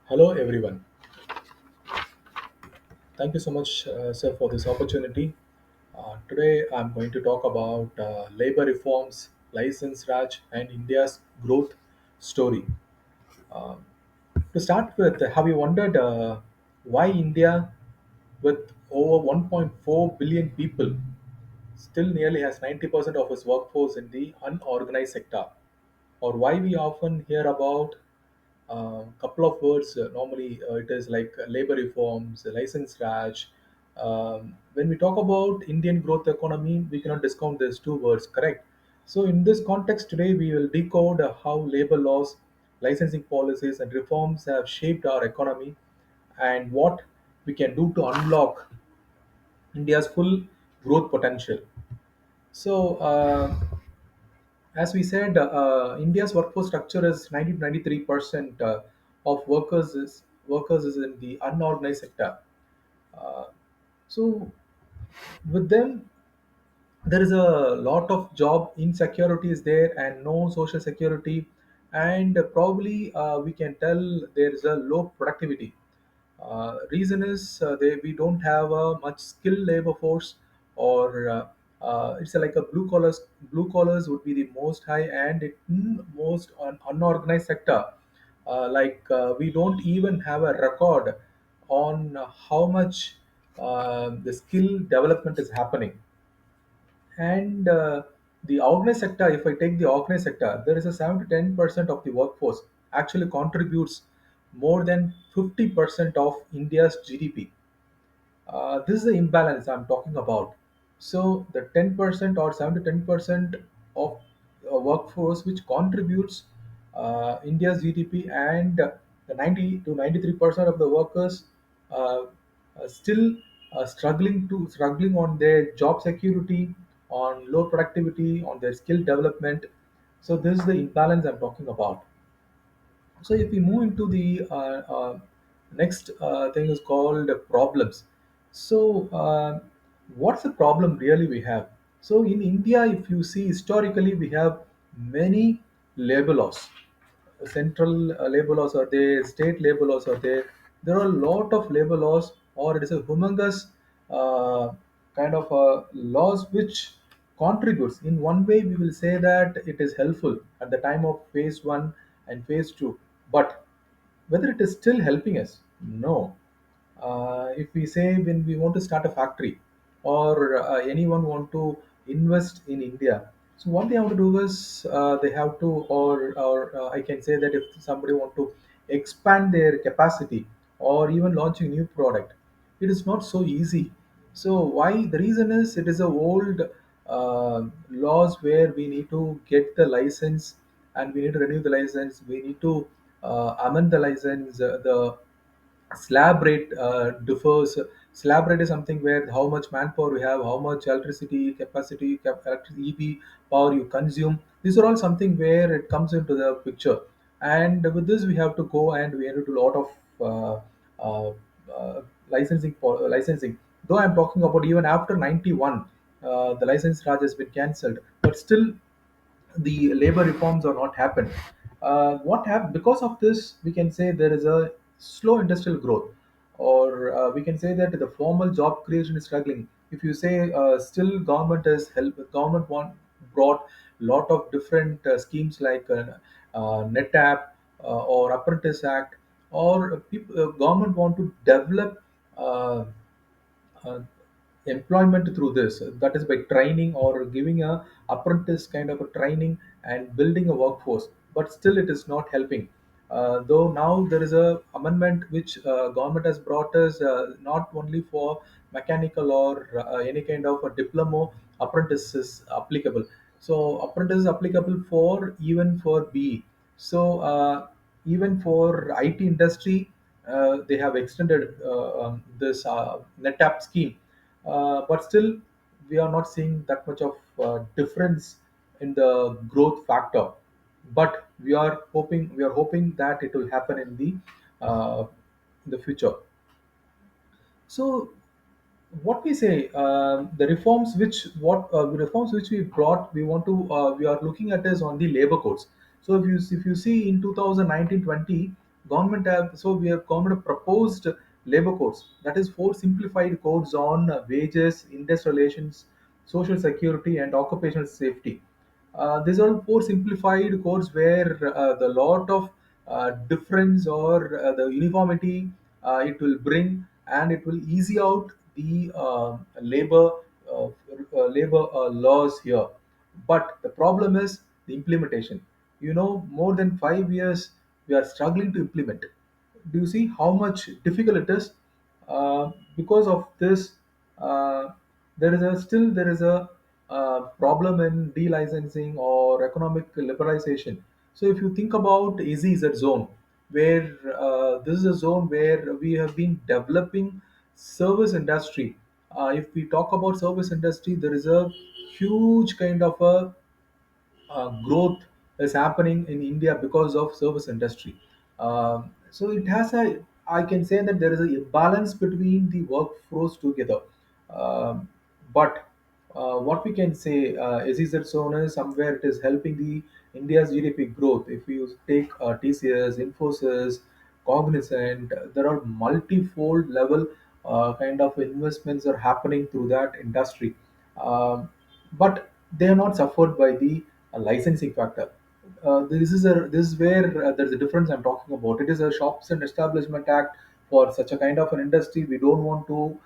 Hello, everyone. Thank you so much, sir, for this opportunity. Today, I'm going to talk about labor reforms, license Raj, and India's growth story. Um, to start with, have you wondered why India, with over 1.4 billion people, still nearly has 90% of its workforce in the unorganized sector? Or why we often hear about couple of words. Normally, it is like labor reforms, license Raj. When we talk about Indian growth economy, we cannot discount these two words, correct? So, in this context, today we will decode how labor laws, licensing policies, and reforms have shaped our economy and what we can do to unlock India's full growth potential. So, as we said, India's workforce structure is 90 to 93% of workers is in the unorganized sector. Uh, so with them, there is a lot of job insecurity is there and no social security, and probably we can tell there is a low productivity. Reason is we don't have a much skilled labor force, or it's like a blue collars would be the most high, and it most unorganized sector. We don't even have a record on how much the skill development is happening. And the organized sector, if I take the organized sector, there is a 7 to 10% of the workforce actually contributes more than 50% of India's GDP. This is the imbalance I'm talking about. So the 10% or 7 to 10% of workforce which contributes India's GDP, and the 90 to 93% of the workers uh, still struggling on their job security, on low productivity, on their skill development. So this is the imbalance I'm talking about. So if we move into the next thing is called problems. So what's the problem really we have? So in India, if you see historically, we have many labor laws. Central labor laws are there, state labor laws are there. There are a lot of labor laws, or it is a humongous uh, kind of laws which contributes. In one way, we will say that it is helpful at the time of phase one and phase two, but whether it is still helping us, no. If we say when we want to start a factory, or anyone want to invest in India, so what they have to do is they have to, or I can say that if somebody want to expand their capacity or even launch a new product, it is not so easy. So why? The reason is it is a old laws where we need to get the license, and we need to renew the license. We need to amend the license. The slab rate differs. Slab rate is something where how much manpower we have, how much electricity capacity, EV power you consume. These are all something where it comes into the picture. And with this, we have to go and we have to do a lot of uh, uh, licensing. Though I'm talking about even after 91, the license Raj has been cancelled, but still the labor reforms are not happened. Because of this, we can say there is a slow industrial growth, or we can say that the formal job creation is struggling. If you say still government has helped, government brought lot of different schemes like NetApp or Apprentice Act, or government want to develop uh, uh, employment through this, that is by training or giving a apprentice kind of a training and building a workforce, but still it is not helping. Though now there is a amendment which government has brought us, not only for mechanical or any kind of a diploma apprentice is applicable. So apprentice is applicable for even for BE. So even for IT industry, they have extended this NetApp scheme, but still we are not seeing that much of difference in the growth factor. But we are hoping that it will happen in the future. So what we say, the reforms which we brought, we are looking at is on the labor codes. So if you see in 2019-20, Government proposed labor codes, that is four simplified codes on wages, industrial relations, social security, and occupational safety. These are four simplified codes where the lot of difference or the uniformity it will bring, and it will easy out the uh, labor laws here. But the problem is the implementation. More than 5 years we are struggling to implement. Do you see how much difficult it is? Because of this, uh, there is a problem in delicensing or economic liberalization. So if you think about EZ zone, where this is a zone where we have been developing service industry. If we talk about service industry, there is a huge kind of a growth is happening in India because of service industry. So it has a, I can say that there is a balance between the workforce together. Um, but what we can say is that zone is somewhere it is helping the India's GDP growth. If you take TCS, Infosys, Cognizant, there are multifold level kind of investments are happening through that industry. But they are not suffered by the licensing factor. This is where there's a difference I'm talking about. It is a Shops and Establishment Act for such a kind of an industry. We don't want to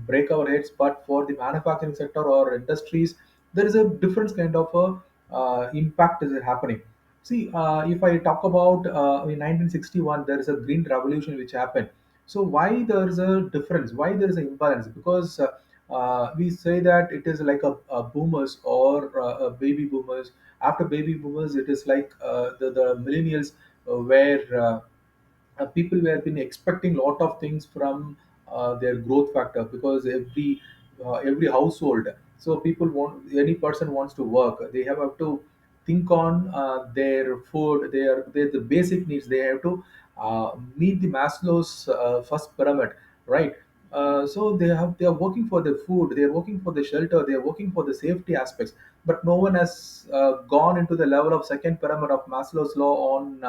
break our heads, but for the manufacturing sector or industries, there is a different kind of a impact is happening. See, if I talk about in 1961, there is a green revolution which happened. So why there is a difference? Why there is an imbalance? Because we say that it is like a boomers or a baby boomers. After baby boomers, it is like the millennials, where people were been expecting lot of things from their growth factor, because every household, so people want, any person wants to work, they have to think on their food, their the basic needs, they have to meet the Maslow's first pyramid, right? So they are working for the food, they are working for the shelter, they are working for the safety aspects, but no one has gone into the level of second pyramid of Maslow's law on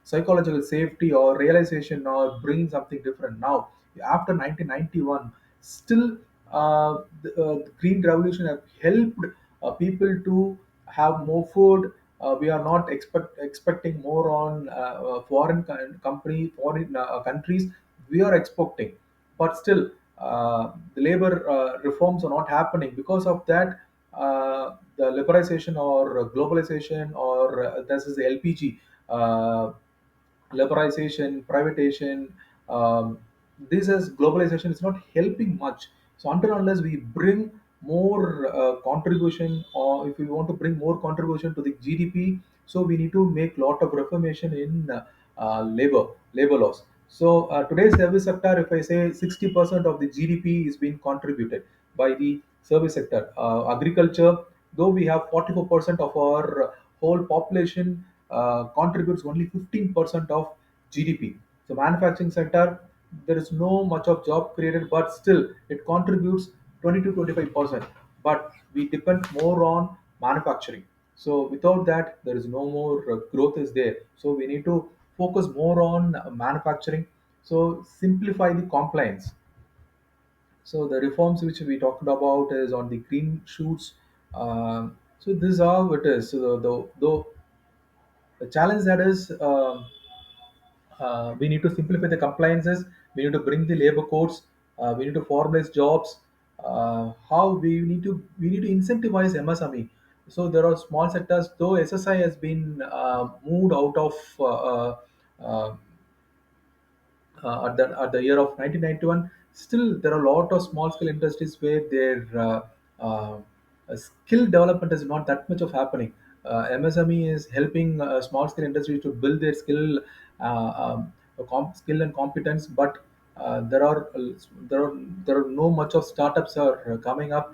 psychological safety or realization or bringing something different. Now, after 1991, still the green revolution have helped people to have more food. We are not expecting more on foreign countries. We are exporting, but still the labor reforms are not happening. Because of that, the liberalization or globalization, or this is the LPG. Liberalization, privatization, this as globalization is not helping much. So until unless we bring more contribution, or if we want to bring more contribution to the GDP, so we need to make lot of reformation in labor laws. So today's service sector, if I say 60% of the GDP is being contributed by the service sector. Agriculture, though we have 44% of our whole population, contributes only 15% of GDP. So manufacturing sector, there is no much of job created, but still it contributes 20 to 25%. But we depend more on manufacturing. So without that, there is no more growth is there. So we need to focus more on manufacturing. So simplify the compliance. So the reforms which we talked about is on the green shoots. So this is how it is. So the challenge that is, we need to simplify the compliances. We need to bring the labor codes. We need to formalize jobs. How we need to incentivize MSME. So there are small sectors. Though SSI has been moved out of uh, at the year of 1991, still there are a lot of small scale industries where their skill development is not that much of happening. MSME is helping small scale industries to build their skill and competence, but there are there are no much of startups are coming up.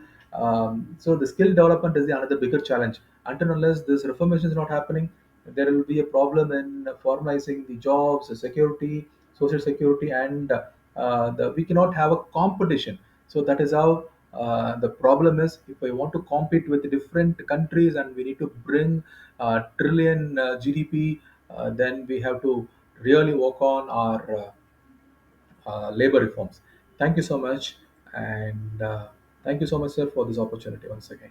So the skill development is the another bigger challenge. Until unless this reformation is not happening, there will be a problem in formalizing the jobs, the security, social security, and we cannot have a competition. So that is how the problem is. If I want to compete with different countries and we need to bring trillion GDP, then we have to really work on our labor reforms. Thank you so much, and thank you so much, sir, for this opportunity once again.